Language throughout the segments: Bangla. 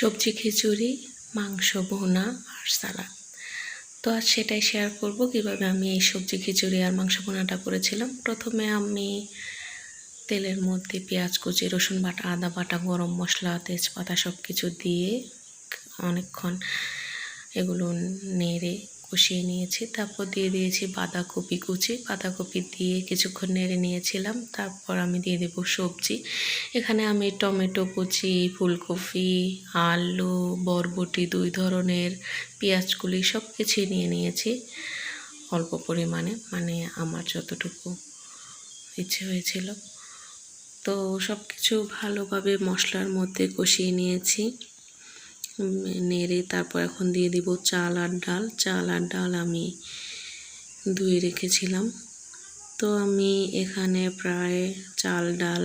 সবজি খিচুড়ি, মাংস ভুনা আর সালাদ। তো আজ সেটাই শেয়ার করব কিভাবে আমি এই সবজি খিচুড়ি আর মাংস ভুনাটা করেছিলাম। প্রথমে আমি তেলের মধ্যে পেঁয়াজ কুচি, রসুন বাটা, আদা বাটা, গরম মশলা, তেজপাতা সব কিছু দিয়ে অনেকক্ষণ এগুলো নেড়ে কষিয়ে নিয়েছি। তারপর দিয়ে দিয়েছি বাঁধাকপি কুচি, বাঁধাকপি দিয়ে কিছুক্ষণ নেড়ে নিয়েছিলাম। তারপর আমি দিয়ে দেবো সবজি। এখানে আমি টমেটো কুচি, ফুলকপি, আলু, বরবটি, 2 ধরনের পেঁয়াজকুলি সব কিছুই নিয়ে নিয়েছি অল্প পরিমাণে, মানে আমার যতটুকু ইচ্ছে হয়েছিল। তো সব কিছু ভালোভাবে মশলার মধ্যে কষিয়ে নিয়েছি নেড়ে। তারপর এখন দিয়ে দিব চাল আর ডাল আমি ধুয়ে রেখেছিলাম। তো আমি এখানে প্রায় চাল ডাল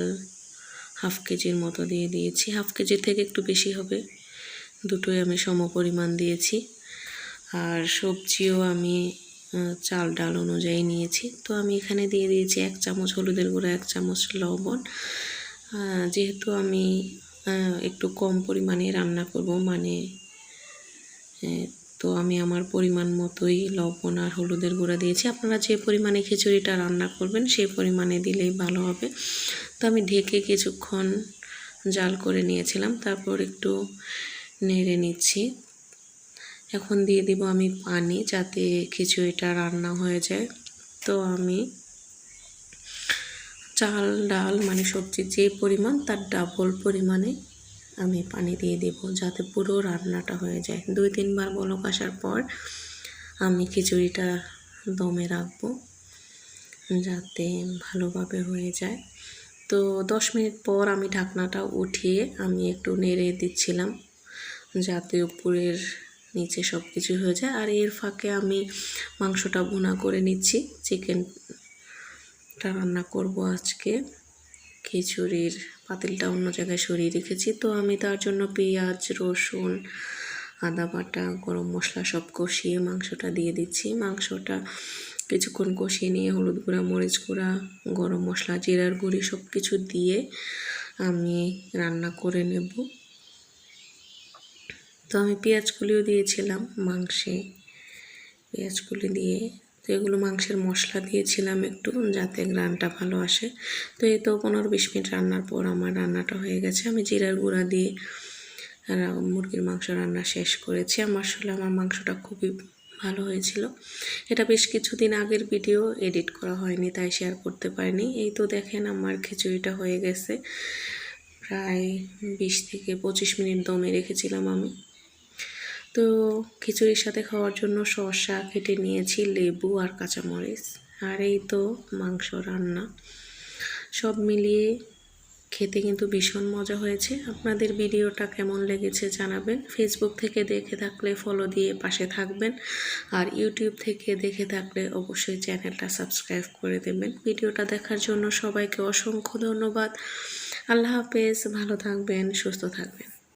হাফ কেজির মতো দিয়ে দিয়েছি। হাফ কেজির থেকে একটু বেশি হবে, দুটোই আমি সম পরিমাণ দিয়েছি। আর সবজিও আমি চাল ডাল অনুযায়ী নিয়েছি। তো আমি এখানে দিয়ে দিয়েছি 1 চামচ হলুদের গুঁড়া, 1 চামচ লবণ। যেহেতু আমি একটু কম পরিমাণে রান্না করব, মানে তো আমি আমার পরিমাণ মতোই লবণ আর হলুদের গুঁড়া দিয়েছি। আপনারা যে পরিমাণে খিচুড়িটা রান্না করবেন সেই পরিমাণে দিলেই ভালো হবে। তো আমি ঢেকে কিছুক্ষণ জাল করে নিয়েছিলাম, তারপর একটু নেড়ে নিচ্ছি। এখন দিয়ে দিব আমি পানি, যাতে খিচুড়িটা রান্না হয়ে যায়। তো আমি চাল ডাল মানে সবজি যে পরিমাণ তার ডাবল পরিমাণে আমি পানি দিয়ে দেব, যাতে পুরো রান্নাটা হয়ে যায়। 2-3 বার বলক আসার পর আমি খিচুড়িটা দমে রাখবো, যাতে ভালোভাবে হয়ে যায়। তো 10 মিনিট পর আমি ঢাকনাটা উঠিয়ে আমি একটু নেড়ে দিচ্ছিলাম, যাতে উপরের নিচে সব কিছু হয়ে যায়। আর এর ফাঁকে আমি মাংসটা ভুনা করে নিচ্ছি। চিকেনটা রান্না করব আজকে। খিচুড়ির পাতিলটা অন্য জায়গায় সরিয়ে রেখেছি। তো আমি তার জন্য পেঁয়াজ, রসুন, আদা বাটা, গরম মশলা সব কষিয়ে মাংসটা দিয়ে দিচ্ছি। মাংসটা কিছুক্ষণ কষিয়ে নিয়ে হলুদ গুঁড়া, মরিচ গুঁড়া, গরম মশলা, জিরার গুঁড়ি সব কিছু দিয়ে আমি রান্না করে নেব। তো আমি পেঁয়াজগুলিও দিয়েছিলাম মাংসে, পেঁয়াজগুলি দিয়ে তো এগুলো মাংসের মশলা দিয়েছিলাম একটু, যাতে গ্রানটা ভালো আসে। তো এই তো 15-20 মিনিট রান্নার পর আমার রান্নাটা হয়ে গেছে। আমি জিরার গুঁড়া দিয়ে মুরগির মাংস রান্না শেষ করেছি। আসলে আমার মাংসটা খুবই ভালো হয়েছিল। এটা বেশ কিছুদিন আগের ভিডিও, এডিট করা হয়নি, তাই শেয়ার করতে পারিনি। এই তো দেখেন আমার খিচুড়িটা হয়ে গেছে। প্রায় 20 থেকে 25 মিনিট দমে রেখেছিলাম আমি। তো খিচুড়ির সাথে খাওয়ার জন্য শসা কেটে নিয়েছি, লেবু আর কাঁচামরিচ। আর এই তো মাংস রান্না। সব মিলিয়ে খেতে কিন্তু ভীষণ মজা হয়েছে। আপনাদের ভিডিওটা কেমন লেগেছে জানাবেন। ফেসবুক থেকে দেখে থাকলে ফলো দিয়ে পাশে থাকবেন, আর ইউটিউব থেকে দেখে থাকলে অবশ্যই চ্যানেলটা সাবস্ক্রাইব করে দেবেন। ভিডিওটা দেখার জন্য সবাইকে অসংখ্য ধন্যবাদ। আল্লাহ হাফেজ, ভালো থাকবেন, সুস্থ থাকবেন।